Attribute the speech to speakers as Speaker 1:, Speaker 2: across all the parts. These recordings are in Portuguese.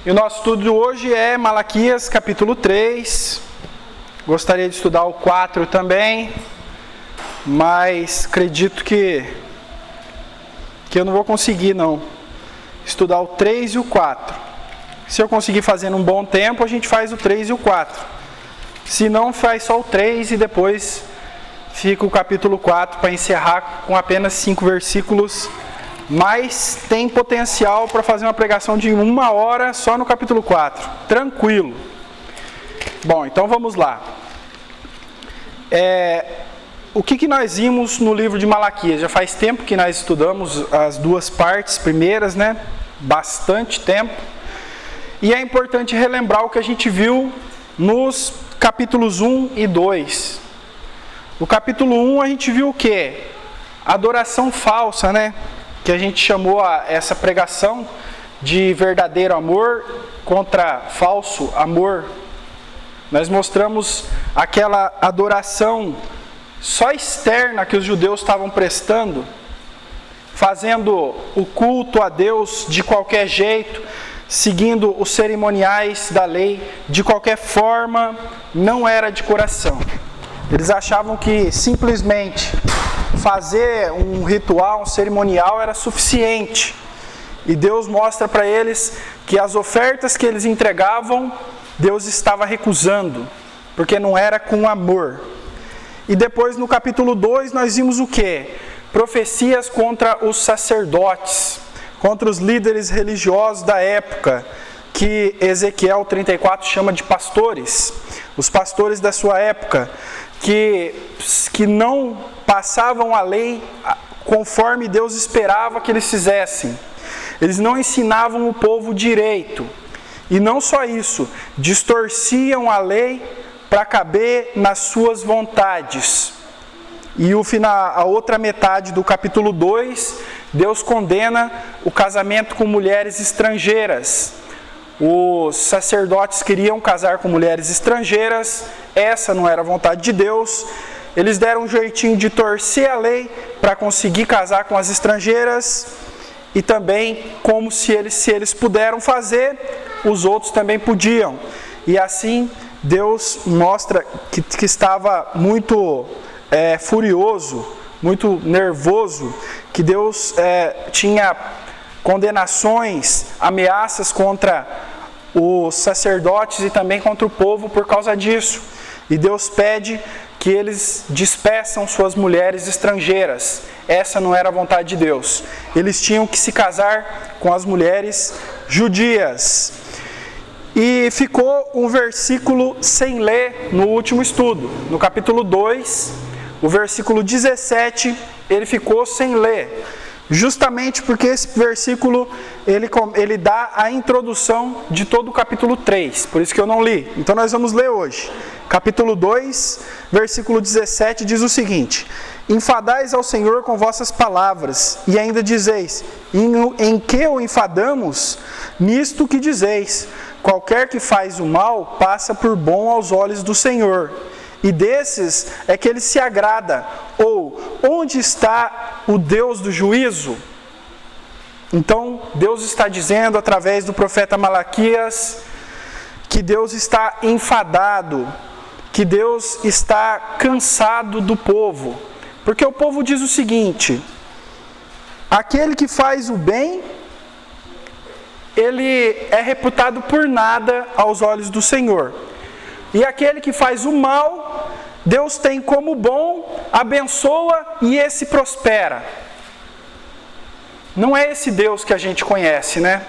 Speaker 1: E o nosso estudo de hoje é Malaquias capítulo 3. Gostaria de estudar o 4 também, mas acredito que eu não vou conseguir não estudar o 3 e o 4. Se eu conseguir fazer num bom tempo, a gente faz o 3 e o 4. Se não, faz só o 3 e depois fica o capítulo 4 para encerrar com apenas 5 versículos. Mas tem potencial para fazer uma pregação de 1 hora só no capítulo 4. Tranquilo. Bom, então vamos lá. O que nós vimos no livro de Malaquias? Já faz tempo que nós estudamos as duas partes primeiras, né? Bastante tempo. E é importante relembrar o que a gente viu nos capítulos 1 e 2. No capítulo 1 a gente viu o quê? Adoração falsa, né? Que a gente chamou essa pregação de verdadeiro amor contra falso amor. Nós mostramos aquela adoração só externa que os judeus estavam prestando, fazendo o culto a Deus de qualquer jeito, seguindo os cerimoniais da lei de qualquer forma, não era de coração. Eles achavam que simplesmente fazer um ritual, um cerimonial era suficiente. E Deus mostra para eles que as ofertas que eles entregavam, Deus estava recusando, porque não era com amor. E depois no capítulo 2 nós vimos o quê? Profecias contra os sacerdotes, contra os líderes religiosos da época, que Ezequiel 34 chama de pastores. Os pastores da sua época, que não passavam a lei conforme Deus esperava que eles fizessem. Eles não ensinavam o povo direito. E não só isso, distorciam a lei para caber nas suas vontades. E a outra metade do capítulo 2, Deus condena o casamento com mulheres estrangeiras. Os sacerdotes queriam casar com mulheres estrangeiras, essa não era a vontade de Deus. Eles deram um jeitinho de torcer a lei para conseguir casar com as estrangeiras, e também, como se eles puderam fazer, os outros também podiam. E assim, Deus mostra que estava muito furioso, muito nervoso, que Deus tinha condenações, ameaças contra os sacerdotes e também contra o povo por causa disso. E Deus pede que eles despeçam suas mulheres estrangeiras. Essa não era a vontade de Deus. Eles tinham que se casar com as mulheres judias. E ficou um versículo sem ler no último estudo. No capítulo 2, o versículo 17, ele ficou sem ler. Justamente porque esse versículo ele dá a introdução de todo o capítulo 3, por isso que eu não li. Então nós vamos ler hoje. Capítulo 2, versículo 17 diz o seguinte: enfadais ao Senhor com vossas palavras, e ainda dizeis: em que o enfadamos? Nisto que dizeis: qualquer que faz o mal passa por bom aos olhos do Senhor, e desses é que ele se agrada. Ou, onde está o Deus do juízo? Então, Deus está dizendo através do profeta Malaquias que Deus está enfadado, que Deus está cansado do povo. Porque o povo diz o seguinte: aquele que faz o bem, ele é reputado por nada aos olhos do Senhor. E aquele que faz o mal, Deus tem como bom, abençoa e esse prospera. Não é esse Deus que a gente conhece, né?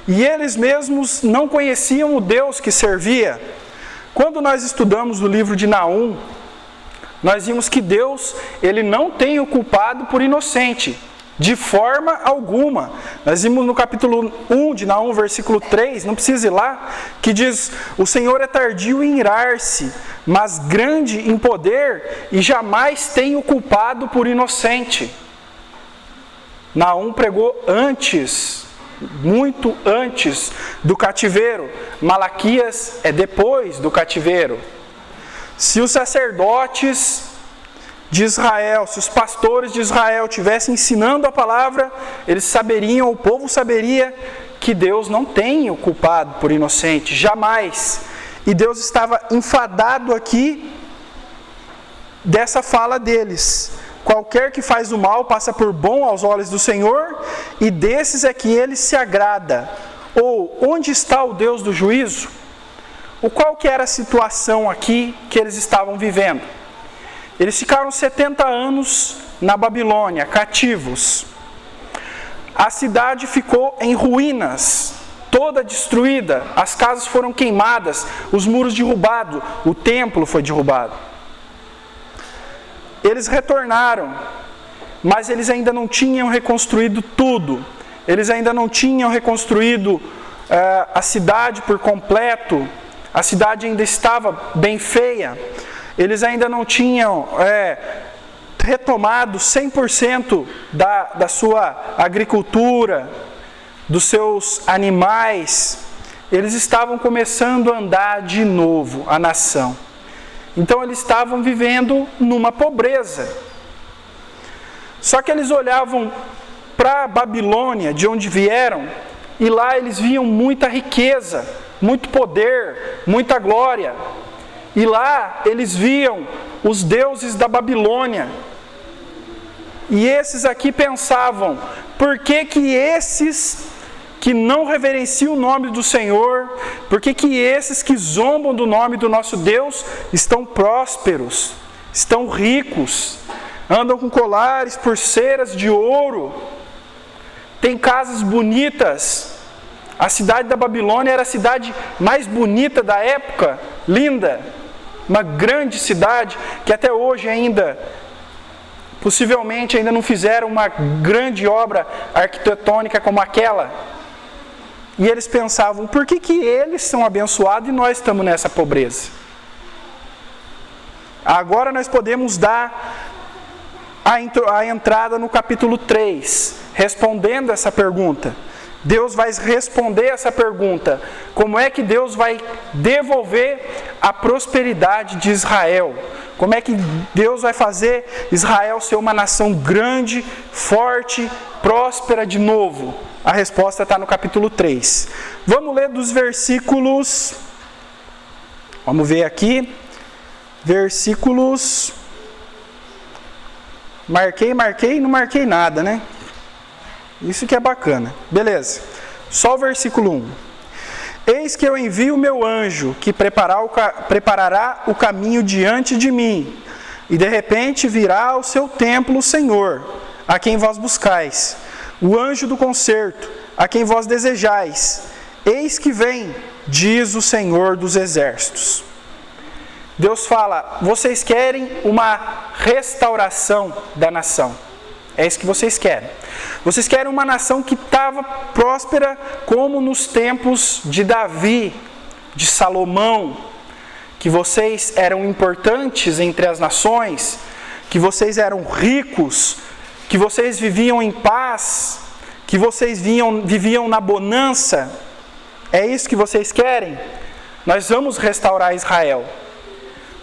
Speaker 1: E eles mesmos não conheciam o Deus que servia. Quando nós estudamos o livro de Naum, nós vimos que Deus, ele não tem o culpado por inocente, de forma alguma. Nós vimos no capítulo 1 de Naum, versículo 3, não precisa ir lá, que diz: o Senhor é tardio em irar-se, mas grande em poder, e jamais tem o culpado por inocente. Naum pregou antes, muito antes do cativeiro. Malaquias é depois do cativeiro. Se os sacerdotes de Israel, se os pastores de Israel estivessem ensinando a palavra, eles saberiam, o povo saberia que Deus não tem o culpado por inocente, jamais. E Deus estava enfadado aqui dessa fala deles. Qualquer que faz o mal passa por bom aos olhos do Senhor, e desses é que ele se agrada. Ou, onde está o Deus do juízo? Qual que era a situação aqui que eles estavam vivendo? Eles ficaram 70 anos na Babilônia, cativos. A cidade ficou em ruínas, toda destruída, as casas foram queimadas, os muros derrubados, o templo foi derrubado. Eles retornaram, mas eles ainda não tinham reconstruído tudo. Eles ainda não tinham reconstruído a cidade por completo. A cidade ainda estava bem feia. Eles ainda não tinham retomado 100% da sua agricultura, dos seus animais. Eles estavam começando a andar de novo, a nação. Então eles estavam vivendo numa pobreza. Só que eles olhavam para a Babilônia, de onde vieram, e lá eles viam muita riqueza, muito poder, muita glória. E lá eles viam os deuses da Babilônia. E esses aqui pensavam, por que que esses que não reverenciam o nome do Senhor, por que que esses que zombam do nome do nosso Deus estão prósperos, estão ricos, andam com colares, pulseiras de ouro, tem casas bonitas? A cidade da Babilônia era a cidade mais bonita da época, linda, uma grande cidade que até hoje ainda, possivelmente ainda não fizeram uma grande obra arquitetônica como aquela. E eles pensavam, por que que eles são abençoados e nós estamos nessa pobreza? Agora nós podemos dar a entrada no capítulo 3, respondendo essa pergunta. Deus vai responder essa pergunta. Como é que Deus vai devolver a prosperidade de Israel? Como é que Deus vai fazer Israel ser uma nação grande, forte, próspera de novo? A resposta está no capítulo 3. Vamos ler dos versículos... Vamos ver aqui. Versículos... Marquei, não marquei nada, né? Isso que é bacana. Beleza. Só o versículo 1. Eis que eu envio o meu anjo, que preparará o caminho diante de mim. E de repente virá ao seu templo o Senhor, a quem vós buscais. O anjo do concerto, a quem vós desejais. Eis que vem, diz o Senhor dos exércitos. Deus fala, vocês querem uma restauração da nação. É isso que vocês querem. Vocês querem uma nação que estava próspera como nos tempos de Davi, de Salomão, que vocês eram importantes entre as nações, que vocês eram ricos, que vocês viviam em paz, que vocês viviam na bonança. É isso que vocês querem? Nós vamos restaurar Israel.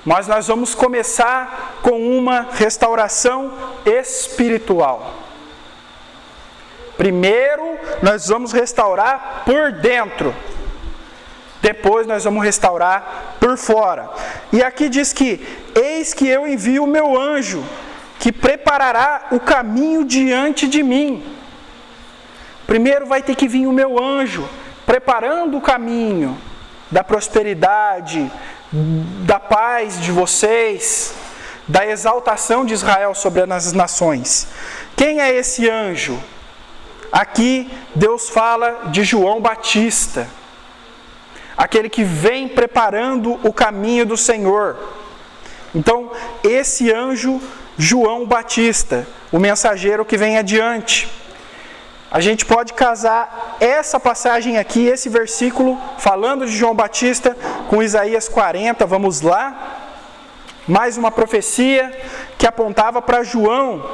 Speaker 1: Mas nós vamos começar com uma restauração espiritual. Primeiro, nós vamos restaurar por dentro. Depois, nós vamos restaurar por fora. E aqui diz que, eis que eu envio o meu anjo, que preparará o caminho diante de mim. Primeiro vai ter que vir o meu anjo, preparando o caminho da prosperidade, da paz de vocês, da exaltação de Israel sobre as nações. Quem é esse anjo? Aqui Deus fala de João Batista, aquele que vem preparando o caminho do Senhor. Então, esse anjo, João Batista, o mensageiro que vem adiante. A gente pode casar essa passagem aqui, esse versículo, falando de João Batista, com Isaías 40, vamos lá. Mais uma profecia que apontava para João,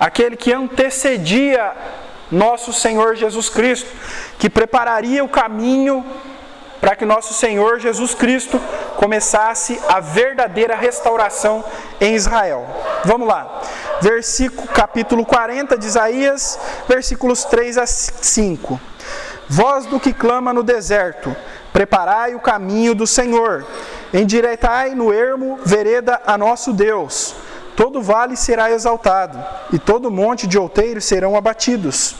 Speaker 1: aquele que antecedia nosso Senhor Jesus Cristo, que prepararia o caminho para que nosso Senhor Jesus Cristo começasse a verdadeira restauração em Israel. Vamos lá. Capítulo 40 de Isaías, versículos 3 a 5. voz do que clama no deserto, preparai o caminho do Senhor, endireitai no ermo vereda a nosso Deus. Todo vale será exaltado, e todo monte de outeiros serão abatidos.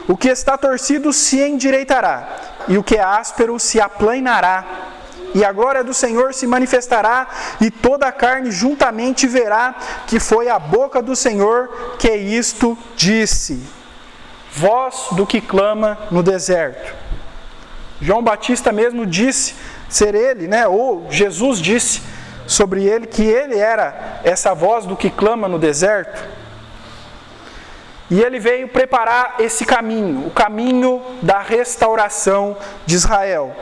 Speaker 1: O que está torcido se endireitará, e o que é áspero se aplanará. E a glória do Senhor se manifestará, e toda a carne juntamente verá que foi a boca do Senhor que isto disse. Voz do que clama no deserto. João Batista mesmo disse ser ele, ou Jesus disse sobre ele que ele era essa voz do que clama no deserto. E ele veio preparar esse caminho, o caminho da restauração de Israel,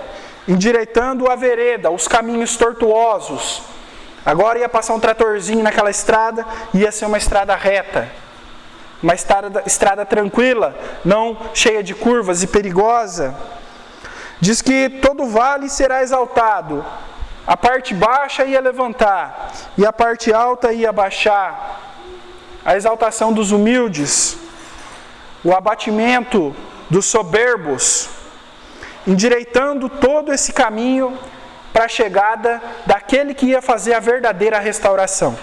Speaker 1: endireitando a vereda, os caminhos tortuosos. Agora ia passar um tratorzinho naquela estrada, ia ser uma estrada reta, uma estrada tranquila, não cheia de curvas e perigosa. Diz que todo vale será exaltado, a parte baixa ia levantar, e a parte alta ia baixar. A exaltação dos humildes, o abatimento dos soberbos, endireitando todo esse caminho para a chegada daquele que ia fazer a verdadeira restauração,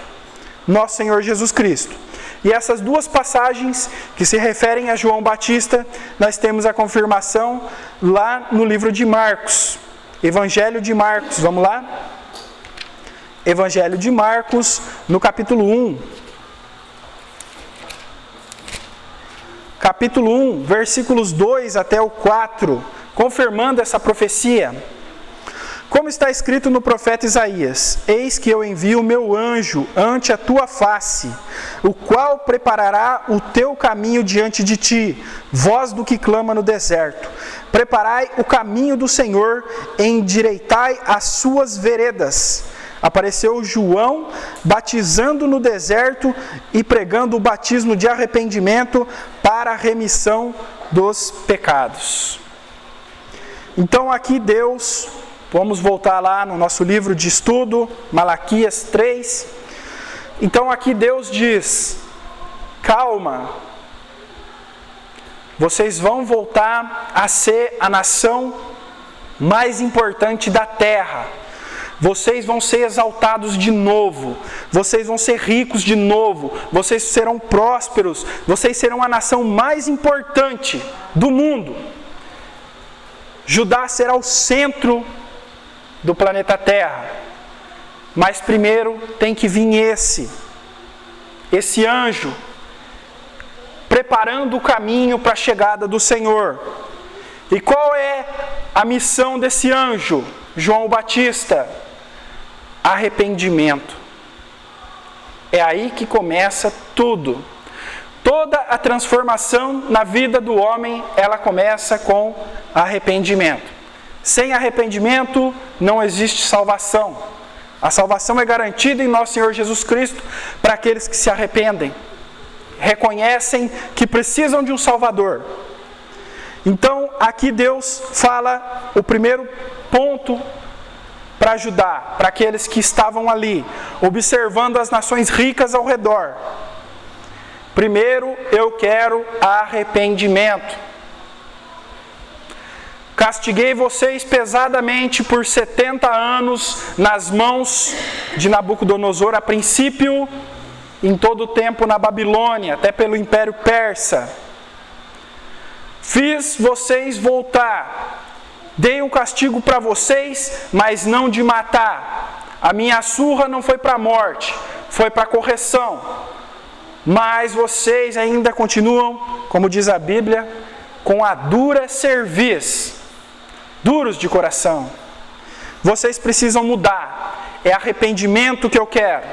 Speaker 1: nosso Senhor Jesus Cristo. E essas duas passagens que se referem a João Batista, nós temos a confirmação lá no livro de Marcos, Evangelho de Marcos, vamos lá? Evangelho de Marcos, no capítulo 1. Capítulo 1, versículos 2 até o 4, confirmando essa profecia. Como está escrito no profeta Isaías: eis que eu envio o meu anjo ante a tua face, o qual preparará o teu caminho diante de ti, voz do que clama no deserto. Preparai o caminho do Senhor, endireitai as suas veredas. Apareceu João batizando no deserto e pregando o batismo de arrependimento para a remissão dos pecados. Então aqui Deus, vamos voltar lá no nosso livro de estudo, Malaquias 3. Então aqui Deus diz: calma, vocês vão voltar a ser a nação mais importante da terra. Vocês vão ser exaltados de novo, vocês vão ser ricos de novo, vocês serão prósperos, vocês serão a nação mais importante do mundo. Judá será o centro do planeta Terra, mas primeiro tem que vir esse anjo, preparando o caminho para a chegada do Senhor. E qual é a missão desse anjo, João Batista? Arrependimento. É aí que começa tudo. Toda a transformação na vida do homem, ela começa com arrependimento. Sem arrependimento não existe salvação. A salvação é garantida em nosso Senhor Jesus Cristo para aqueles que se arrependem, reconhecem que precisam de um Salvador. Então, aqui Deus fala o primeiro ponto para ajudar, para aqueles que estavam ali, observando as nações ricas ao redor. Primeiro, eu quero arrependimento. Castiguei vocês pesadamente por 70 anos nas mãos de Nabucodonosor, a princípio, em todo o tempo na Babilônia, até pelo Império Persa. Fiz vocês voltar. Dei um castigo para vocês, mas não de matar. A minha surra não foi para a morte, foi para a correção. Mas vocês ainda continuam, como diz a Bíblia, com a dura cerviz, duros de coração. Vocês precisam mudar. É arrependimento que eu quero.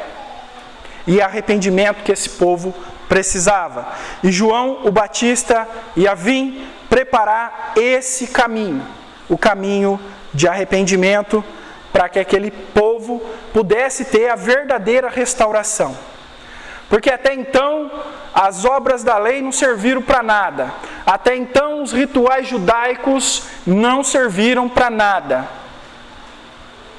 Speaker 1: E é arrependimento que esse povo precisava. E João o Batista ia vir preparar esse caminho, o caminho de arrependimento, para que aquele povo pudesse ter a verdadeira restauração. Porque até então, as obras da lei não serviram para nada. Até então, os rituais judaicos não serviram para nada.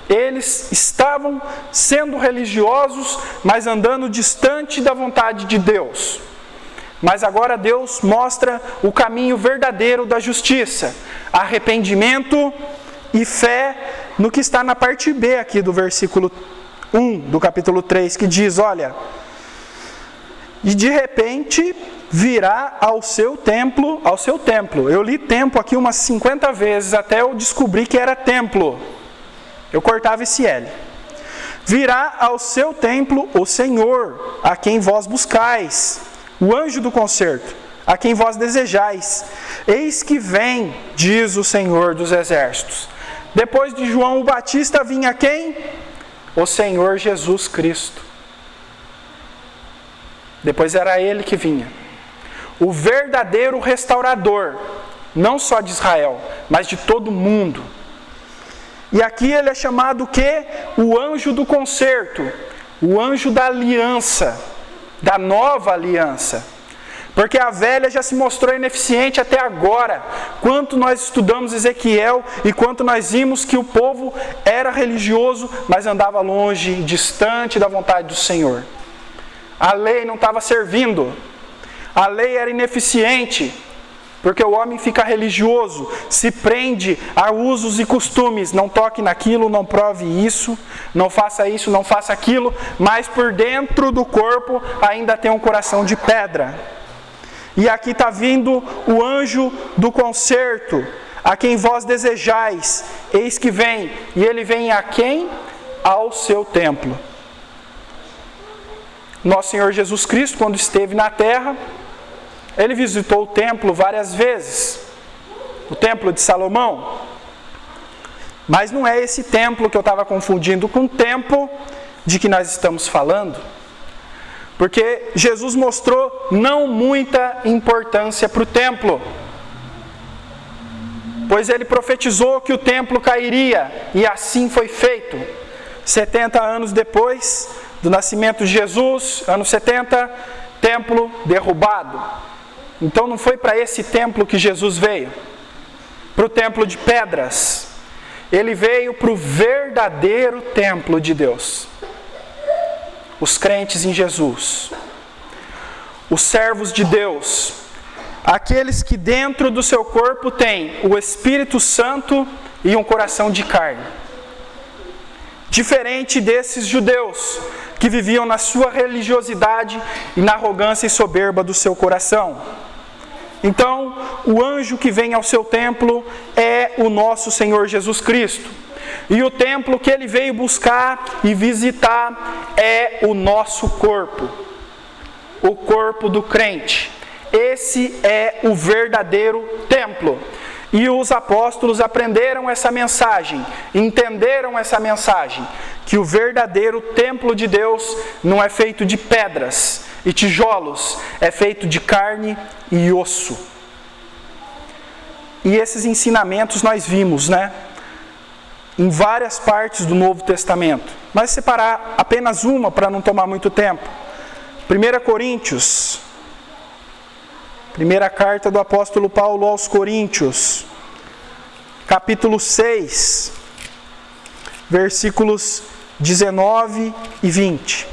Speaker 1: Eles estavam sendo religiosos, mas andando distante da vontade de Deus. Mas agora Deus mostra o caminho verdadeiro da justiça, arrependimento e fé no que está na parte B aqui do versículo 1 do capítulo 3, que diz, olha, e de repente virá ao seu templo. Eu li templo aqui umas 50 vezes até eu descobrir que era templo. Eu cortava esse L. Virá ao seu templo o Senhor, a quem vós buscais, o anjo do concerto, a quem vós desejais. Eis que vem, diz o Senhor dos exércitos. Depois de João o Batista vinha quem? O Senhor Jesus Cristo. Depois era ele que vinha. O verdadeiro restaurador, não só de Israel, mas de todo mundo. E aqui ele é chamado o quê? O anjo do concerto, o anjo da aliança, da nova aliança. Porque a velha já se mostrou ineficiente até agora. Quanto nós estudamos Ezequiel e quanto nós vimos que o povo era religioso, mas andava longe, distante da vontade do Senhor. A lei não estava servindo. A lei era ineficiente. Porque o homem fica religioso, se prende a usos e costumes. Não toque naquilo, não prove isso, não faça aquilo. Mas por dentro do corpo ainda tem um coração de pedra. E aqui está vindo o anjo do concerto, a quem vós desejais. Eis que vem. E ele vem a quem? Ao seu templo. Nosso Senhor Jesus Cristo, quando esteve na terra, ele visitou o templo várias vezes, o templo de Salomão. Mas não é esse templo que eu estava confundindo com o templo de que nós estamos falando. Porque Jesus mostrou não muita importância para o templo. Pois ele profetizou que o templo cairia, e assim foi feito. 70 anos depois do nascimento de Jesus, ano 70, templo derrubado. Então não foi para esse templo que Jesus veio, para o templo de pedras. Ele veio para o verdadeiro templo de Deus. Os crentes em Jesus, os servos de Deus, aqueles que dentro do seu corpo têm o Espírito Santo e um coração de carne. Diferente desses judeus que viviam na sua religiosidade e na arrogância e soberba do seu coração. Então, o anjo que vem ao seu templo é o nosso Senhor Jesus Cristo. E o templo que ele veio buscar e visitar é o nosso corpo. O corpo do crente. Esse é o verdadeiro templo. E os apóstolos aprenderam essa mensagem, entenderam essa mensagem, que o verdadeiro templo de Deus não é feito de pedras e tijolos, é feito de carne e osso. E esses ensinamentos nós vimos, em várias partes do Novo Testamento. Mas separar apenas uma para não tomar muito tempo. 1 Coríntios. Primeira carta do apóstolo Paulo aos Coríntios, capítulo 6, versículos 19 e 20.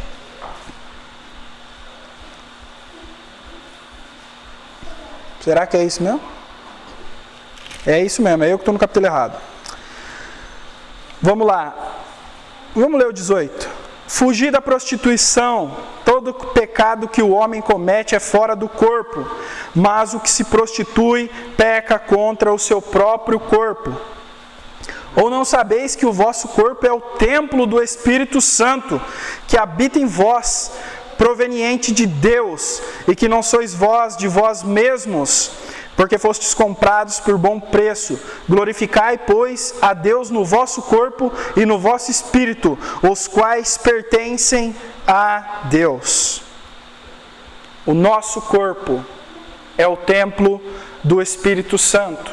Speaker 1: Será que é isso mesmo? É isso mesmo, é eu que estou no capítulo errado. Vamos lá, vamos ler o 18. Fugir da prostituição. Todo pecado que o homem comete é fora do corpo, mas o que se prostitui peca contra o seu próprio corpo. Ou não sabeis que o vosso corpo é o templo do Espírito Santo, que habita em vós, proveniente de Deus, e que não sois vós de vós mesmos, porque fostes comprados por bom preço. Glorificai, pois, a Deus no vosso corpo e no vosso espírito, os quais pertencem a Deus. O nosso corpo é o templo do Espírito Santo.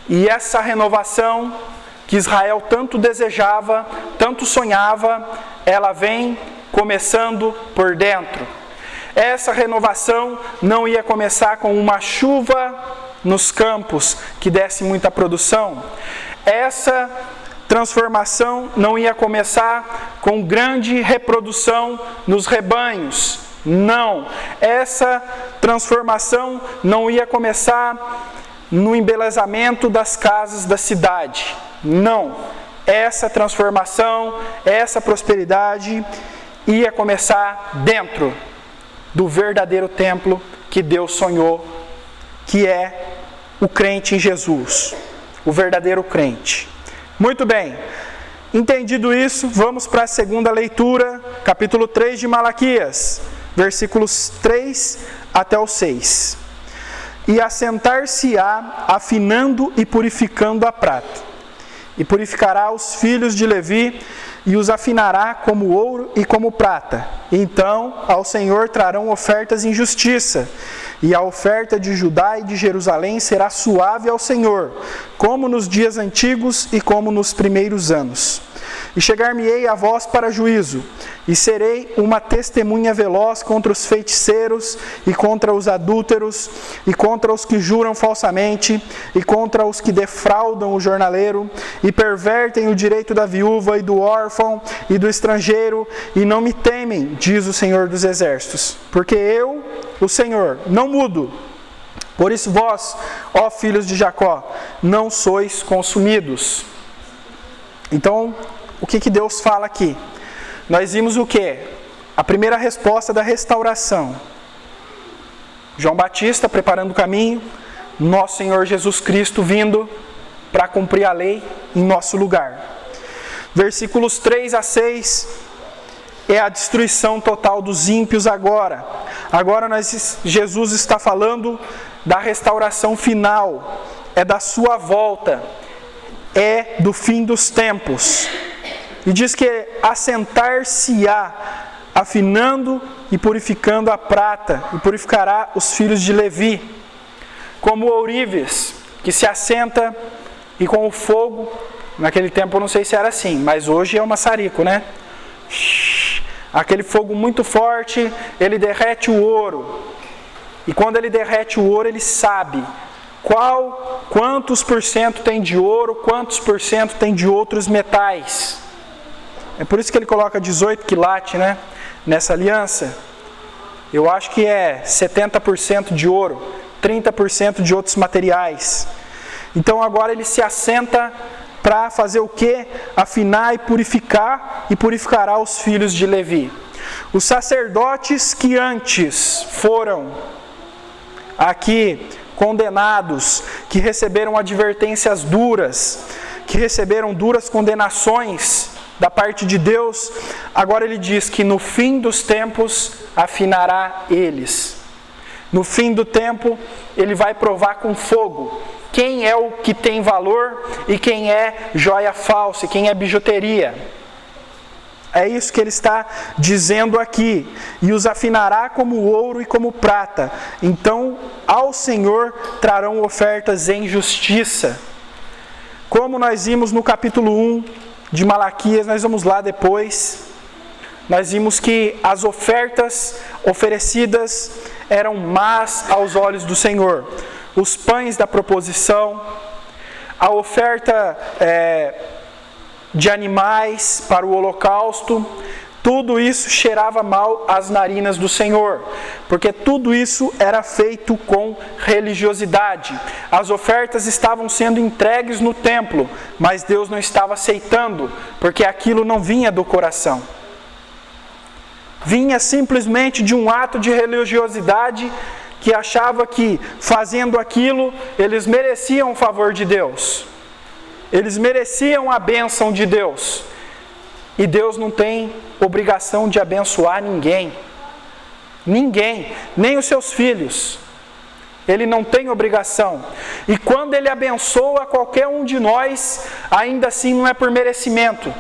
Speaker 1: E essa renovação que Israel tanto desejava, tanto sonhava, ela vem começando por dentro. Essa renovação não ia começar com uma chuva nos campos que desse muita produção. Essa transformação não ia começar com grande reprodução nos rebanhos, Não, essa transformação não ia começar no embelezamento das casas da cidade. Não, essa transformação, essa prosperidade ia começar dentro do verdadeiro templo que Deus sonhou, que é o crente em Jesus, o verdadeiro crente. Muito bem, entendido isso, vamos para a segunda leitura, capítulo 3 de Malaquias, versículos 3 até o 6. E assentar-se-á, afinando e purificando a prata, e purificará os filhos de Levi, e os afinará como ouro e como prata. Então ao Senhor trarão ofertas em justiça, e a oferta de Judá e de Jerusalém será suave ao Senhor, como nos dias antigos e como nos primeiros anos. E chegar-me-ei a vós para juízo, e serei uma testemunha veloz contra os feiticeiros, e contra os adúlteros, e contra os que juram falsamente, e contra os que defraudam o jornaleiro, e pervertem o direito da viúva e do órfão e do estrangeiro, e não me temem, diz o Senhor dos Exércitos, porque eu, o Senhor, não mudo. Por isso vós, ó filhos de Jacó, não sois consumidos. Então, o que Deus fala aqui? Nós vimos o quê? A primeira resposta da restauração. João Batista preparando o caminho, nosso Senhor Jesus Cristo vindo para cumprir a lei em nosso lugar. Versículos 3 a 6 é a destruição total dos ímpios agora. Agora Jesus está falando da restauração final, é da sua volta, é do fim dos tempos. E diz que assentar-se-á, afinando e purificando a prata, e purificará os filhos de Levi, como o ourives, que se assenta e com o fogo, naquele tempo eu não sei se era assim, mas hoje é o maçarico, né? Aquele fogo muito forte, ele derrete o ouro. E quando ele derrete o ouro, ele sabe quantos por cento tem de ouro, quantos por cento tem de outros metais. É por isso que ele coloca 18 quilates, né, nessa aliança. Eu acho que é 70% de ouro, 30% de outros materiais. Então agora ele se assenta para fazer o quê? Afinar e purificará os filhos de Levi. Os sacerdotes que antes foram aqui condenados, que receberam advertências duras, que receberam duras condenações da parte de Deus, agora ele diz que no fim dos tempos afinará eles. No fim do tempo ele vai provar com fogo quem é o que tem valor e quem é joia falsa, quem é bijuteria. É isso que ele está dizendo aqui. E os afinará como ouro e como prata. Então ao Senhor trarão ofertas em justiça. Como nós vimos no capítulo 1 de Malaquias, nós vamos lá depois. Nós vimos que as ofertas oferecidas eram más aos olhos do Senhor. Os pães da proposição, a oferta de animais para o holocausto, tudo isso cheirava mal às narinas do Senhor, porque tudo isso era feito com religiosidade. As ofertas estavam sendo entregues no templo, mas Deus não estava aceitando, porque aquilo não vinha do coração. Vinha simplesmente de um ato de religiosidade que achava que fazendo aquilo eles mereciam o favor de Deus. Eles mereciam a bênção de Deus. E Deus não tem obrigação de abençoar ninguém. Ninguém, nem os seus filhos. Ele não tem obrigação. E quando Ele abençoa qualquer um de nós, ainda assim não é por merecimento.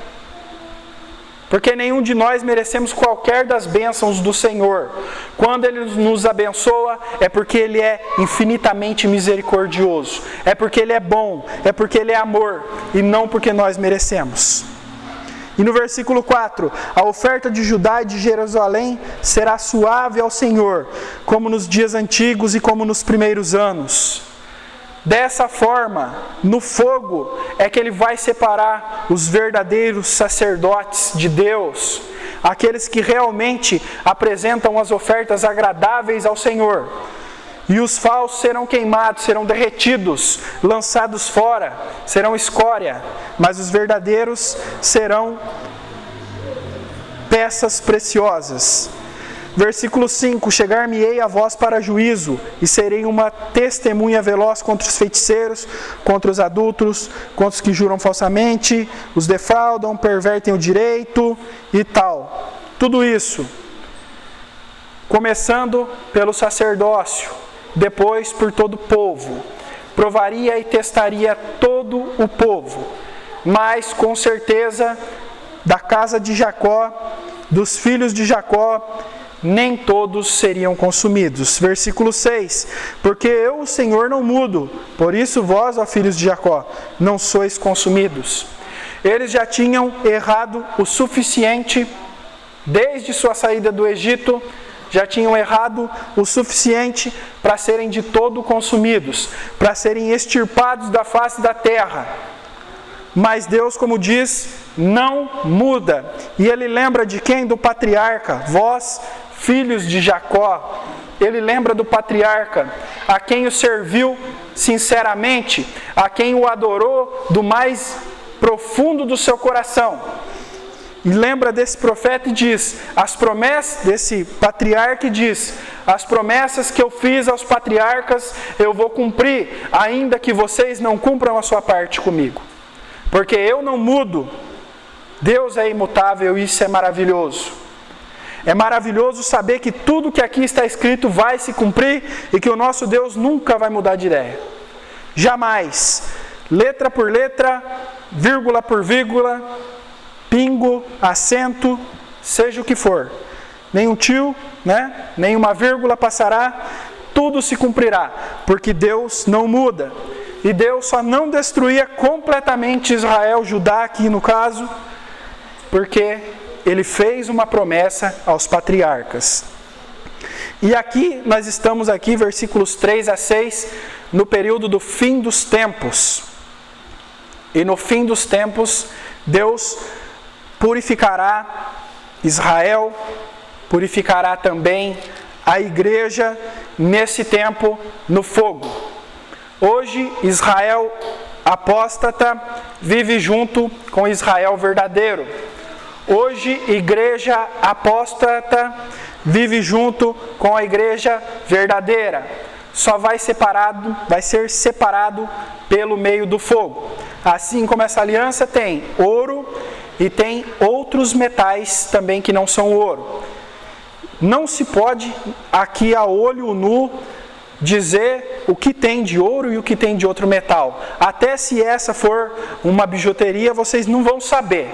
Speaker 1: Porque nenhum de nós merecemos qualquer das bênçãos do Senhor. Quando Ele nos abençoa, é porque Ele é infinitamente misericordioso. É porque Ele é bom, é porque Ele é amor, e não porque nós merecemos. E no versículo 4, a oferta de Judá e de Jerusalém será suave ao Senhor, como nos dias antigos e como nos primeiros anos. Dessa forma, no fogo é que Ele vai separar os verdadeiros sacerdotes de Deus, aqueles que realmente apresentam as ofertas agradáveis ao Senhor. E os falsos serão queimados, serão derretidos, lançados fora, serão escória, mas os verdadeiros serão peças preciosas. Versículo 5: chegar-me-ei a vós para juízo, e serei uma testemunha veloz contra os feiticeiros, contra os adúlteros, contra os que juram falsamente, os defraudam, pervertem o direito e tal. Tudo isso, começando pelo sacerdócio, depois por todo o povo. Provaria e testaria todo o povo, mas com certeza da casa de Jacó, dos filhos de Jacó, nem todos seriam consumidos. Versículo 6: porque eu, o Senhor, não mudo, por isso vós, ó filhos de Jacó, não sois consumidos. Eles já tinham errado o suficiente, desde sua saída do Egito, já tinham errado o suficiente para serem de todo consumidos, para serem extirpados da face da terra. Mas Deus, como diz, não muda. E Ele lembra de quem? Do patriarca. Vós, filhos de Jacó. Ele lembra do patriarca, a quem o serviu sinceramente, a quem o adorou do mais profundo do seu coração. E lembra desse profeta e diz, as promessas desse patriarca, e diz, as promessas que eu fiz aos patriarcas eu vou cumprir, ainda que vocês não cumpram a sua parte comigo. Porque eu não mudo, Deus é imutável e isso é maravilhoso. É maravilhoso saber que tudo que aqui está escrito vai se cumprir e que o nosso Deus nunca vai mudar de ideia. Jamais. Letra por letra, vírgula por vírgula, pingo, acento, seja o que for. Nem tio, nem uma vírgula passará, tudo se cumprirá, porque Deus não muda. E Deus só não destruía completamente Israel, Judá aqui no caso, porque Ele fez uma promessa aos patriarcas. E aqui, nós estamos aqui, versículos 3 a 6, no período do fim dos tempos. E no fim dos tempos, Deus purificará Israel, purificará também a igreja nesse tempo no fogo. Hoje, Israel apóstata vive junto com Israel verdadeiro. Hoje, igreja apóstata vive junto com a igreja verdadeira. Só vai ser separado pelo meio do fogo. Assim como essa aliança tem ouro e tem outros metais também que não são ouro. Não se pode aqui a olho nu dizer o que tem de ouro e o que tem de outro metal. Até se essa for uma bijuteria, vocês não vão saber.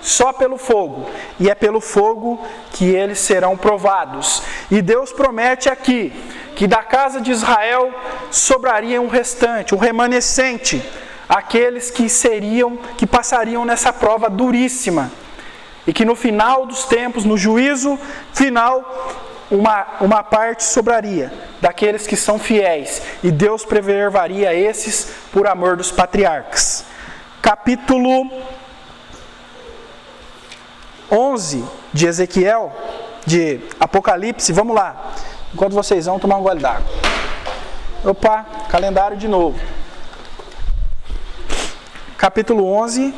Speaker 1: Só pelo fogo. E é pelo fogo que eles serão provados. E Deus promete aqui que da casa de Israel sobraria um restante, um remanescente, aqueles que passariam nessa prova duríssima. E que no final dos tempos, no juízo final, uma parte sobraria daqueles que são fiéis. E Deus preservaria esses por amor dos patriarcas. Capítulo 11 de Ezequiel, de Apocalipse, vamos lá. Enquanto vocês vão tomar um gole d'água. Opa, calendário de novo. Capítulo 11.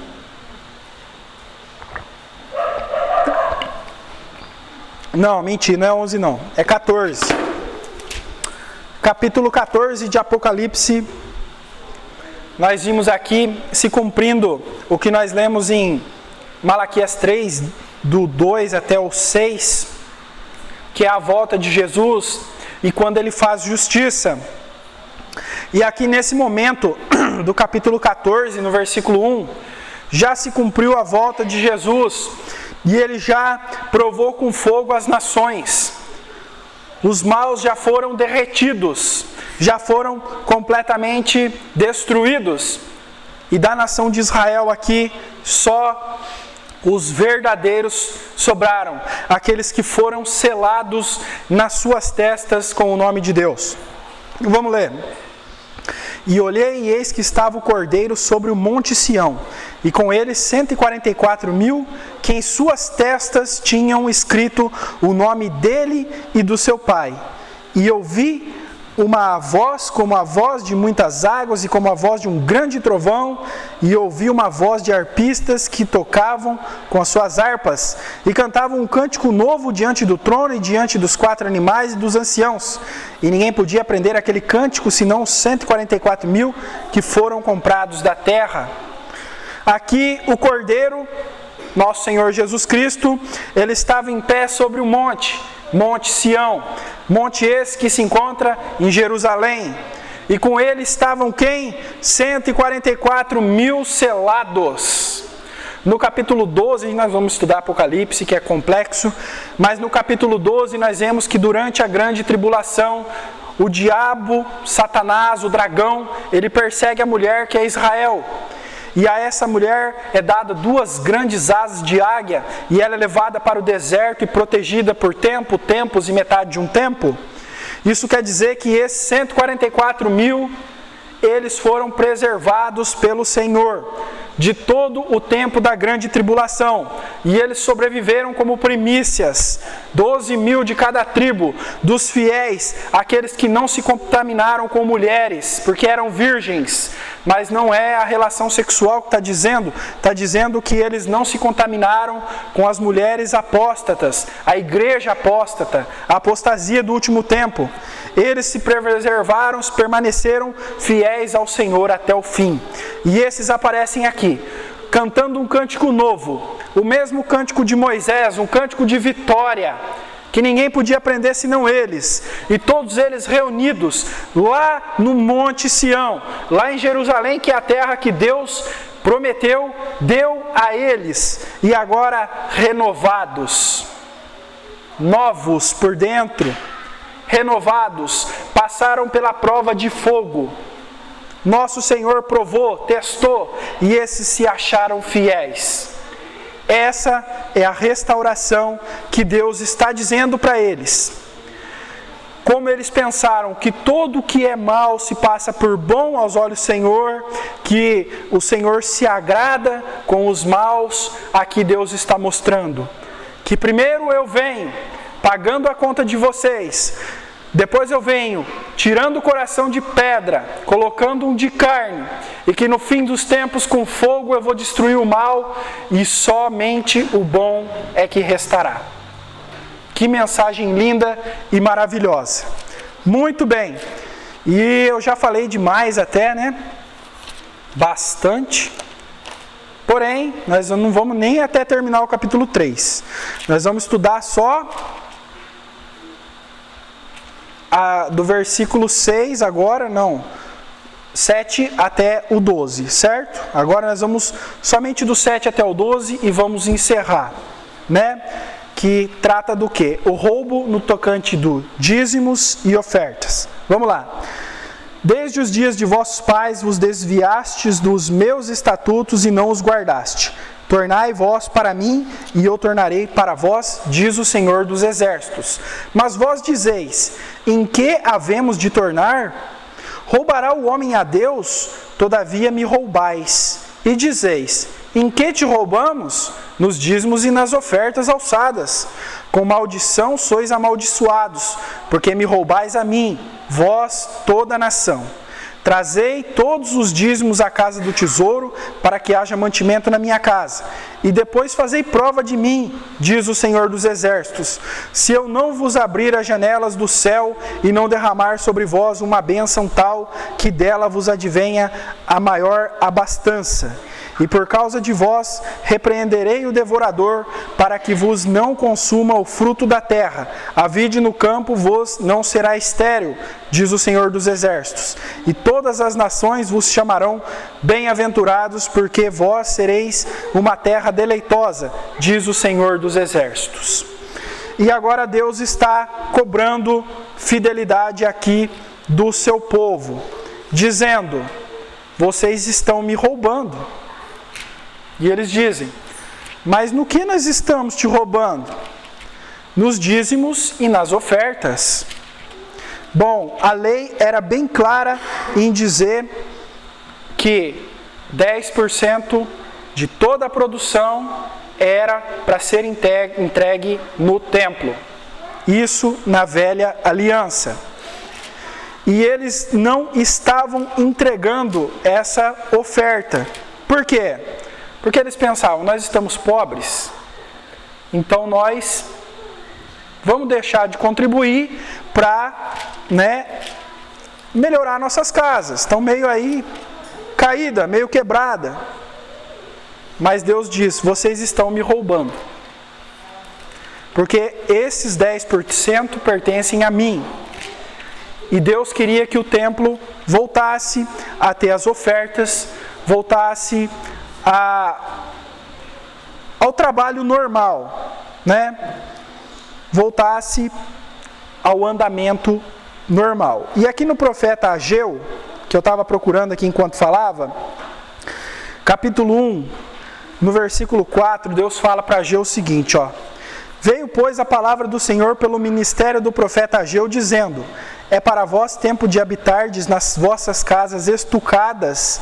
Speaker 1: Não, mentira, não é 11 não, é 14. Capítulo 14 de Apocalipse. Nós vimos aqui se cumprindo o que nós lemos em Malaquias 3, do 2 até o 6, que é a volta de Jesus e quando Ele faz justiça. E aqui nesse momento do capítulo 14, no versículo 1, já se cumpriu a volta de Jesus e Ele já provou com fogo as nações. Os maus já foram derretidos, já foram completamente destruídos. E da nação de Israel aqui, só os verdadeiros sobraram, aqueles que foram selados nas suas testas com o nome de Deus. Vamos ler. E olhei e eis que estava o Cordeiro sobre o monte Sião, e com eles 144.000, que em suas testas tinham escrito o nome dele e do seu pai. E ouvi uma voz como a voz de muitas águas e como a voz de um grande trovão, e ouvi uma voz de arpistas que tocavam com as suas harpas e cantavam um cântico novo diante do trono e diante dos 4 animais e dos anciãos. E ninguém podia aprender aquele cântico senão os 144.000 que foram comprados da terra. Aqui o Cordeiro, nosso Senhor Jesus Cristo, ele estava em pé sobre o monte Sião, monte esse que se encontra em Jerusalém, e com ele estavam quem? 144.000 selados. No capítulo 12, nós vamos estudar Apocalipse, que é complexo, mas no capítulo 12 nós vemos que durante a grande tribulação, o diabo, Satanás, o dragão, ele persegue a mulher que é Israel. E a essa mulher é dada 2 grandes asas de águia, e ela é levada para o deserto e protegida por tempos e metade de um tempo. Isso quer dizer que esses 144.000, eles foram preservados pelo Senhor de todo o tempo da grande tribulação, e eles sobreviveram como primícias, 12.000 de cada tribo, dos fiéis, aqueles que não se contaminaram com mulheres, porque eram virgens, mas não é a relação sexual que está dizendo que eles não se contaminaram com as mulheres apóstatas, a igreja apóstata, a apostasia do último tempo. Eles se preservaram, permaneceram fiéis ao Senhor até o fim. E esses aparecem aqui, cantando um cântico novo, o mesmo cântico de Moisés, um cântico de vitória, que ninguém podia aprender senão eles. E todos eles reunidos lá no Monte Sião, lá em Jerusalém, que é a terra que Deus prometeu, deu a eles. E agora renovados, novos por dentro, renovados, passaram pela prova de fogo. Nosso Senhor provou, testou, e esses se acharam fiéis. Essa é a restauração que Deus está dizendo para eles. Como eles pensaram que tudo que é mal se passa por bom aos olhos do Senhor, que o Senhor se agrada com os maus, aqui Deus está mostrando que primeiro eu venho pagando a conta de vocês, depois eu venho tirando o coração de pedra, colocando um de carne, e que no fim dos tempos com fogo eu vou destruir o mal, e somente o bom é que restará. Que mensagem linda e maravilhosa. Muito bem, e eu já falei demais até, né? Bastante. Porém, nós não vamos nem até terminar o capítulo 3. Nós vamos estudar só do versículo 6 agora, 7 até o 12, certo? Agora nós vamos somente do 7 até o 12 e vamos encerrar, né? Que trata do quê? O roubo no tocante do dízimos e ofertas. Vamos lá. Desde os dias de vossos pais vos desviastes dos meus estatutos e não os guardaste. Tornai vós para mim, e eu tornarei para vós, diz o Senhor dos Exércitos. Mas vós dizeis, em que havemos de tornar? Roubará o homem a Deus? Todavia me roubais. E dizeis, em que te roubamos? Nos dízimos e nas ofertas alçadas. Com maldição sois amaldiçoados, porque me roubais a mim, vós toda a nação. Trazei todos os dízimos à casa do tesouro, para que haja mantimento na minha casa. E depois fazei prova de mim, diz o Senhor dos Exércitos, se eu não vos abrir as janelas do céu e não derramar sobre vós uma bênção tal, que dela vos advenha a maior abastança. E por causa de vós, repreenderei o devorador, para que vos não consuma o fruto da terra. A vide no campo vos não será estéril, diz o Senhor dos Exércitos. E todas as nações vos chamarão bem-aventurados, porque vós sereis uma terra deleitosa, diz o Senhor dos Exércitos. E agora Deus está cobrando fidelidade aqui do seu povo, dizendo, vocês estão me roubando. E eles dizem, mas no que nós estamos te roubando? Nos dízimos e nas ofertas. Bom, a lei era bem clara em dizer que 10% de toda a produção era para ser entregue no templo. Isso na velha aliança. E eles não estavam entregando essa oferta. Por quê? Porque eles pensavam, nós estamos pobres, então nós vamos deixar de contribuir para, melhorar nossas casas. Estão meio aí caída, meio quebrada. Mas Deus diz, vocês estão me roubando. Porque esses 10% pertencem a mim. E Deus queria que o templo voltasse a ter as ofertas, voltasse ao trabalho normal, voltasse ao andamento normal. E aqui no profeta Ageu, que eu estava procurando aqui enquanto falava, capítulo 1, no versículo 4, Deus fala para Ageu o seguinte, Veio, pois, a palavra do Senhor pelo ministério do profeta Ageu, dizendo, é para vós tempo de habitardes nas vossas casas estucadas,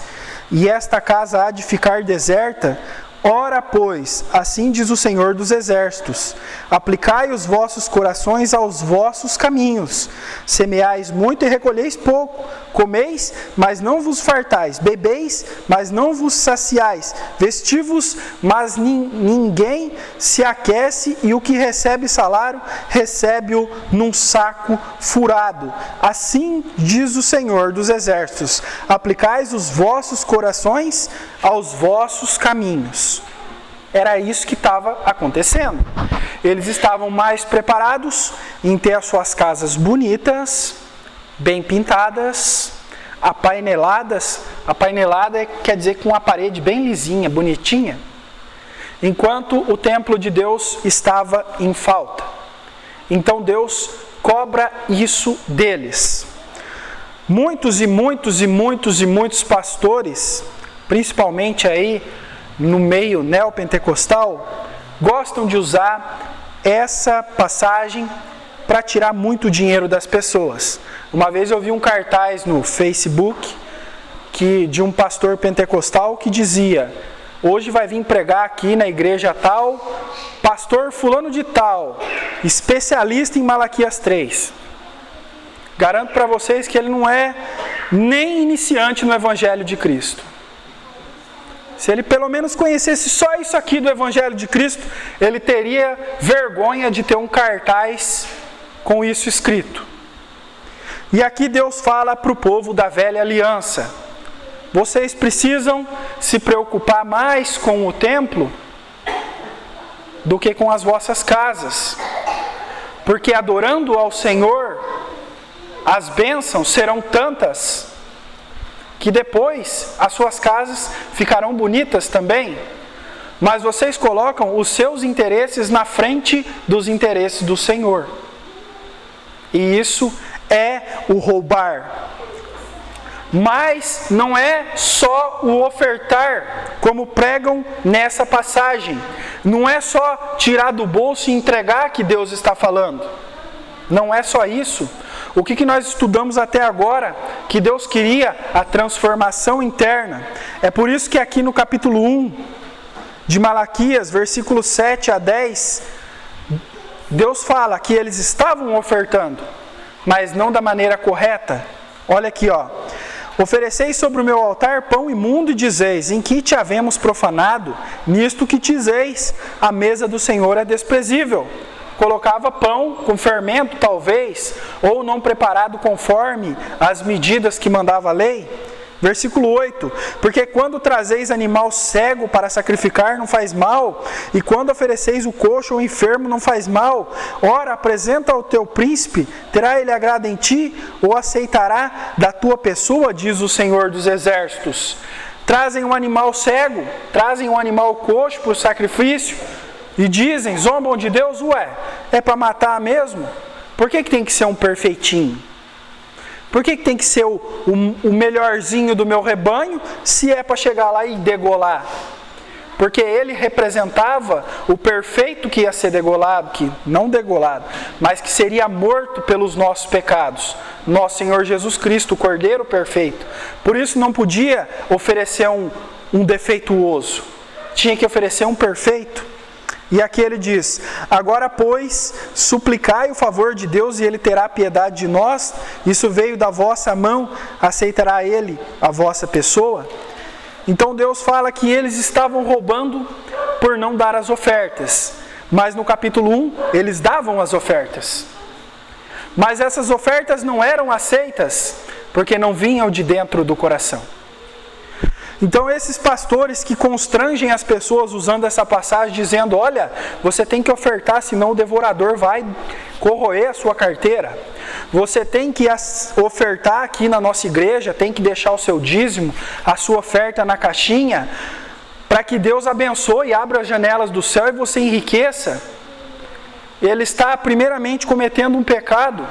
Speaker 1: e esta casa há de ficar deserta? Ora, pois, assim diz o Senhor dos Exércitos, aplicai os vossos corações aos vossos caminhos, semeais muito e recolheis pouco, comeis, mas não vos fartais, bebeis, mas não vos saciais, vestivos, mas ninguém se aquece, e o que recebe salário, recebe-o num saco furado. Assim diz o Senhor dos Exércitos, aplicais os vossos corações aos vossos caminhos. Era isso que estava acontecendo. Eles estavam mais preparados em ter as suas casas bonitas, bem pintadas, apaineladas. Apainelada quer dizer com uma parede bem lisinha, bonitinha. Enquanto o templo de Deus estava em falta. Então Deus cobra isso deles. Muitos pastores, principalmente aí no meio neopentecostal, gostam de usar essa passagem para tirar muito dinheiro das pessoas. Uma vez eu vi um cartaz no Facebook de um pastor pentecostal que dizia, hoje vai vir pregar aqui na igreja tal, pastor fulano de tal, especialista em Malaquias 3. Garanto para vocês que ele não é nem iniciante no Evangelho de Cristo. Se ele pelo menos conhecesse só isso aqui do Evangelho de Cristo, ele teria vergonha de ter um cartaz com isso escrito. E aqui Deus fala para o povo da velha aliança, vocês precisam se preocupar mais com o templo do que com as vossas casas, porque adorando ao Senhor, as bênçãos serão tantas que depois as suas casas ficarão bonitas também, mas vocês colocam os seus interesses na frente dos interesses do Senhor. E isso é o roubar. Mas não é só o ofertar, como pregam nessa passagem. Não é só tirar do bolso e entregar que Deus está falando. Não é só isso. O que nós estudamos até agora, que Deus queria a transformação interna. É por isso que aqui no capítulo 1 de Malaquias, versículos 7 a 10, Deus fala que eles estavam ofertando, mas não da maneira correta. Olha aqui, ofereceis sobre o meu altar pão imundo e dizeis, em que te havemos profanado? Nisto que dizeis, a mesa do Senhor é desprezível. Colocava pão com fermento, talvez, ou não preparado conforme as medidas que mandava a lei. Versículo 8, porque quando trazeis animal cego para sacrificar, não faz mal, e quando ofereceis o coxo ou enfermo, não faz mal. Ora, apresenta ao teu príncipe, terá ele agrado em ti, ou aceitará da tua pessoa, diz o Senhor dos Exércitos. Trazem um animal cego, trazem um animal coxo para o sacrifício, e dizem, zombam de Deus, é para matar mesmo? Por que tem que ser um perfeitinho? Por que tem que ser o melhorzinho do meu rebanho, se é para chegar lá e degolar? Porque ele representava o perfeito que ia ser degolado, que não degolado, mas que seria morto pelos nossos pecados. Nosso Senhor Jesus Cristo, o Cordeiro perfeito. Por isso não podia oferecer um defeituoso. tinha que oferecer um perfeito. E aqui ele diz: agora, pois, suplicai o favor de Deus e Ele terá piedade de nós. Isso veio da vossa mão, aceitará Ele a vossa pessoa? Então Deus fala que eles estavam roubando por não dar as ofertas. Mas no capítulo 1, eles davam as ofertas. Mas essas ofertas não eram aceitas, porque não vinham de dentro do coração. Então esses pastores que constrangem as pessoas usando essa passagem, dizendo: olha, você tem que ofertar, senão o devorador vai corroer a sua carteira. Você tem que ofertar aqui na nossa igreja, tem que deixar o seu dízimo, a sua oferta na caixinha, para que Deus abençoe e abra as janelas do céu e você enriqueça. Ele está primeiramente cometendo um pecado,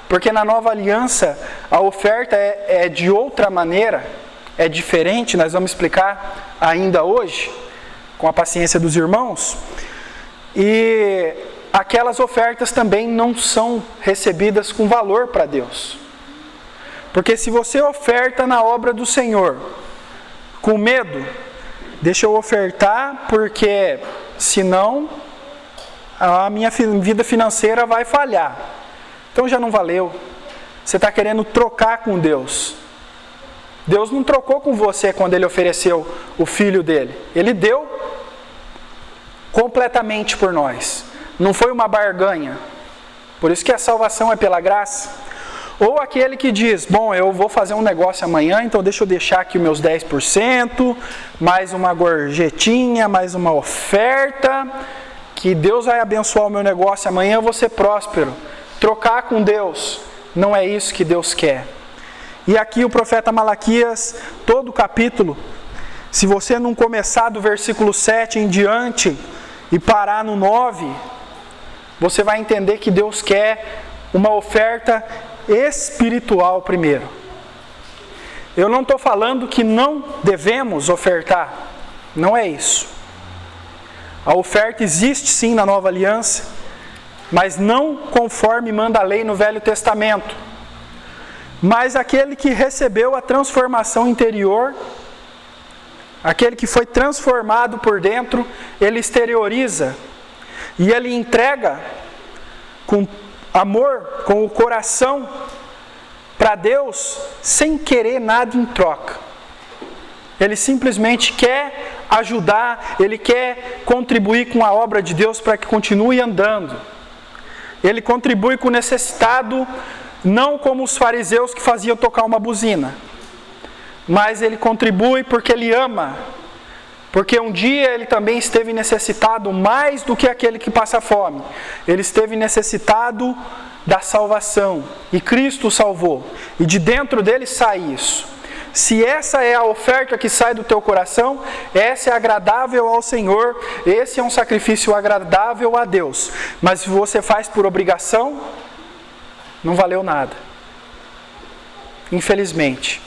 Speaker 1: porque na nova aliança a oferta é de outra maneira, é diferente, nós vamos explicar ainda hoje, com a paciência dos irmãos. E aquelas ofertas também não são recebidas com valor para Deus. Porque se você oferta na obra do Senhor com medo, deixa eu ofertar porque senão a minha vida financeira vai falhar. Então já não valeu. Você está querendo trocar com Deus. Deus não trocou com você quando Ele ofereceu o Filho dele. Ele deu completamente por nós. Não foi uma barganha. Por isso que a salvação é pela graça. Ou aquele que diz: bom, eu vou fazer um negócio amanhã, então deixa eu deixar aqui os meus 10%, mais uma gorjetinha, mais uma oferta, que Deus vai abençoar o meu negócio amanhã, eu vou ser próspero. Trocar com Deus, não é isso que Deus quer. E aqui o profeta Malaquias, todo o capítulo, se você não começar do versículo 7 em diante e parar no 9, você vai entender que Deus quer uma oferta espiritual primeiro. Eu não estou falando que não devemos ofertar, não é isso. A oferta existe sim na nova aliança, mas não conforme manda a lei no Velho Testamento. Mas aquele que recebeu a transformação interior, aquele que foi transformado por dentro, ele exterioriza e ele entrega com amor, com o coração para Deus, sem querer nada em troca. Ele simplesmente quer ajudar, ele quer contribuir com a obra de Deus para que continue andando. Ele contribui com o necessitado, não como os fariseus que faziam tocar uma buzina, mas ele contribui porque ele ama, porque um dia ele também esteve necessitado mais do que aquele que passa fome. Ele esteve necessitado da salvação e Cristo o salvou, e de dentro dele sai isso. Se essa é a oferta que sai do teu coração, essa é agradável ao Senhor, esse é um sacrifício agradável a Deus. Mas se você faz por obrigação, não valeu nada. Infelizmente.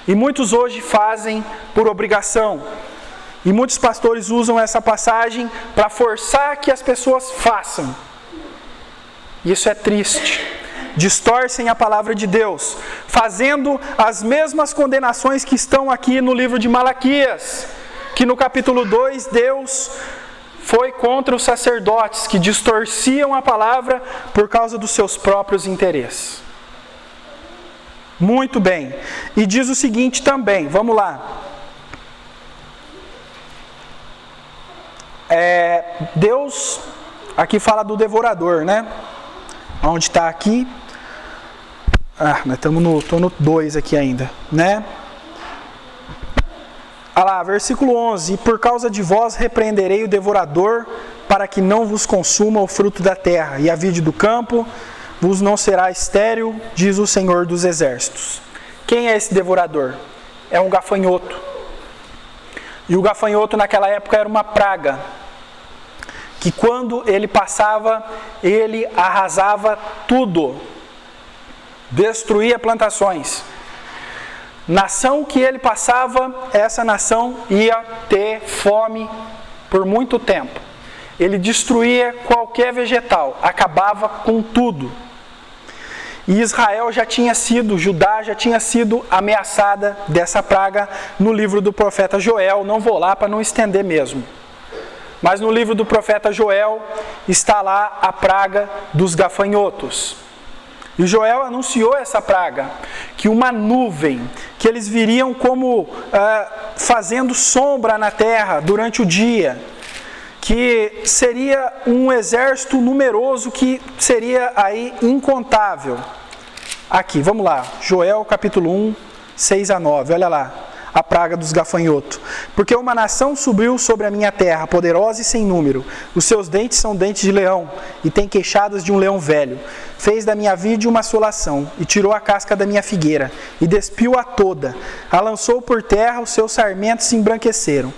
Speaker 1: E muitos hoje fazem por obrigação. E muitos pastores usam essa passagem para forçar que as pessoas façam. Isso é triste. Distorcem a palavra de Deus, fazendo as mesmas condenações que estão aqui no livro de Malaquias, que no capítulo 2 Deus foi contra os sacerdotes que distorciam a palavra por causa dos seus próprios interesses. Muito bem. E diz o seguinte também, vamos lá. Deus, aqui fala do devorador, né? Onde está aqui? Nós estamos no 2 aqui ainda, né? Olha lá, versículo 11: e por causa de vós repreenderei o devorador, para que não vos consuma o fruto da terra, e a vide do campo vos não será estéril, diz o Senhor dos Exércitos. Quem é esse devorador? É um gafanhoto. E o gafanhoto naquela época era uma praga, que quando ele passava, ele arrasava tudo, destruía plantações. Nação que ele passava, essa nação ia ter fome por muito tempo. Ele destruía qualquer vegetal, acabava com tudo. E Israel já tinha sido, Judá já tinha sido ameaçada dessa praga no livro do profeta Joel. Não vou lá para não estender mesmo. Mas no livro do profeta Joel está lá a praga dos gafanhotos. E Joel anunciou essa praga, que uma nuvem, que eles viriam como fazendo sombra na terra durante o dia, que seria um exército numeroso que seria aí incontável. Aqui, vamos lá, Joel capítulo 1, 6 a 9, olha lá, a praga dos gafanhotos. Porque uma nação subiu sobre a minha terra, poderosa e sem número. Os seus dentes são dentes de leão, e tem queixadas de um leão velho. Fez da minha vide uma assolação, e tirou a casca da minha figueira, e despiu-a toda. A lançou por terra, os seus sarmentos se embranqueceram.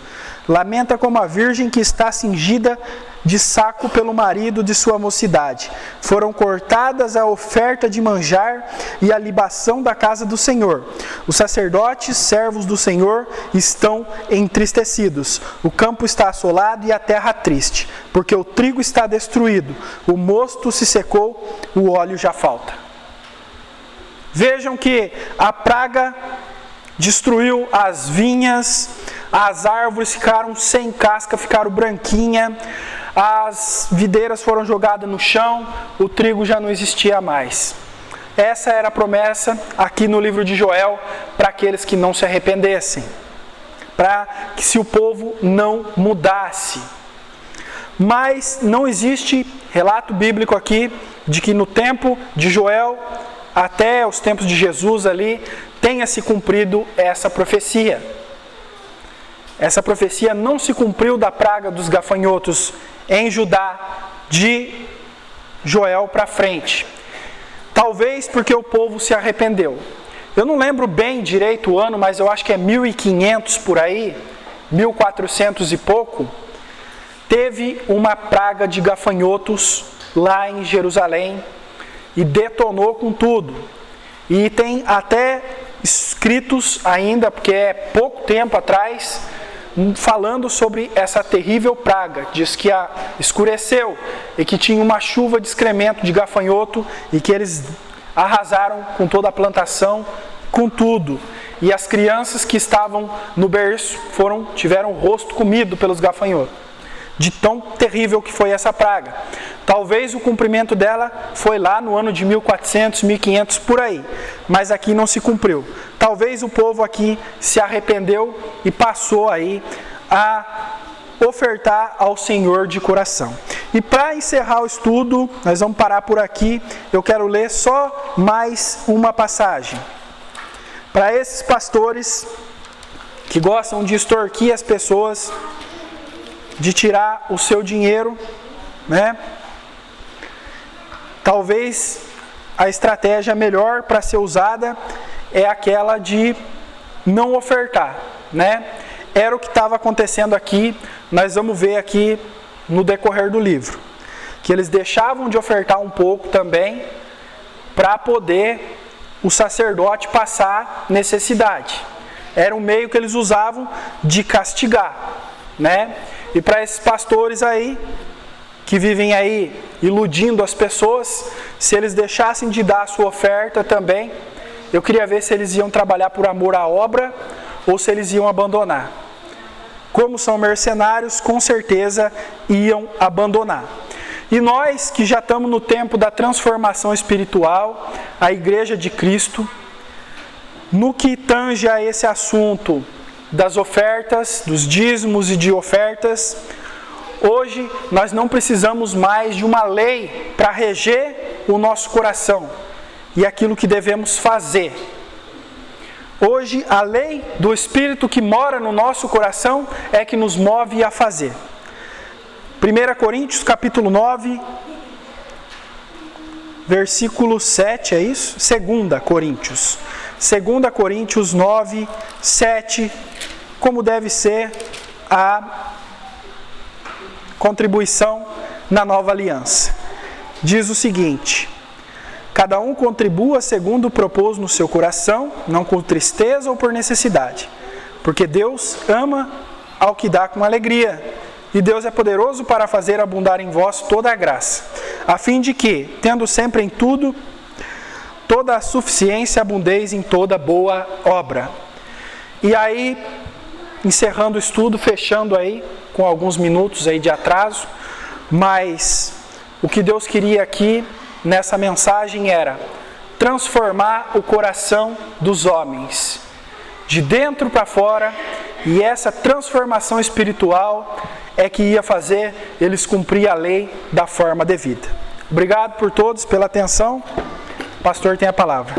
Speaker 1: Lamenta como a virgem que está cingida de saco pelo marido de sua mocidade. Foram cortadas a oferta de manjar e a libação da casa do Senhor. Os sacerdotes, servos do Senhor, estão entristecidos. O campo está assolado e a terra triste, porque o trigo está destruído, o mosto se secou, o óleo já falta. Vejam que a praga destruiu as vinhas, as árvores ficaram sem casca, ficaram branquinhas, as videiras foram jogadas no chão, o trigo já não existia mais. Essa era a promessa aqui no livro de Joel para aqueles que não se arrependessem, para que se o povo não mudasse. Mas não existe relato bíblico aqui de que no tempo de Joel até os tempos de Jesus ali tenha se cumprido essa profecia. Essa profecia não se cumpriu da praga dos gafanhotos em Judá de Joel para frente. Talvez porque o povo se arrependeu. Eu não lembro bem direito o ano, mas eu acho que é 1500 por aí, 1400 e pouco, teve uma praga de gafanhotos lá em Jerusalém e detonou com tudo. E tem até escritos ainda, porque é pouco tempo atrás, falando sobre essa terrível praga. Diz que escureceu e que tinha uma chuva de excremento de gafanhoto e que eles arrasaram com toda a plantação, com tudo. E as crianças que estavam no berço tiveram o rosto comido pelos gafanhotos. De tão terrível que foi essa praga. Talvez o cumprimento dela foi lá no ano de 1400, 1500, por aí. Mas aqui não se cumpriu. Talvez o povo aqui se arrependeu e passou aí a ofertar ao Senhor de coração. E para encerrar o estudo, nós vamos parar por aqui. Eu quero ler só mais uma passagem. Para esses pastores que gostam de extorquir as pessoas, de tirar o seu dinheiro, né? Talvez a estratégia melhor para ser usada é aquela de não ofertar, né? Era o que estava acontecendo aqui, nós vamos ver aqui no decorrer do livro, que eles deixavam de ofertar um pouco também para poder o sacerdote passar necessidade. Era um meio que eles usavam de castigar, né? E para esses pastores aí, que vivem aí iludindo as pessoas, se eles deixassem de dar a sua oferta também, eu queria ver se eles iam trabalhar por amor à obra ou se eles iam abandonar. Como são mercenários, com certeza iam abandonar. E nós que já estamos no tempo da transformação espiritual, a Igreja de Cristo, no que tange a esse assunto das ofertas, dos dízimos e de ofertas, hoje nós não precisamos mais de uma lei para reger o nosso coração e aquilo que devemos fazer. Hoje a lei do Espírito que mora no nosso coração é que nos move a fazer. 1 Coríntios capítulo 9, versículo 7, é isso? 2 Coríntios. 2 Coríntios 9, 7, como deve ser a contribuição na nova aliança. Diz o seguinte: cada um contribua segundo propôs no seu coração, não com tristeza ou por necessidade, porque Deus ama ao que dá com alegria, e Deus é poderoso para fazer abundar em vós toda a graça, a fim de que, tendo sempre em tudo toda a suficiência e abundez em toda boa obra. E aí, encerrando o estudo, fechando aí, com alguns minutos aí de atraso, mas o que Deus queria aqui, nessa mensagem, era transformar o coração dos homens, de dentro para fora, e essa transformação espiritual é que ia fazer eles cumprir a lei da forma devida. Obrigado por todos, pela atenção. O pastor tem a palavra.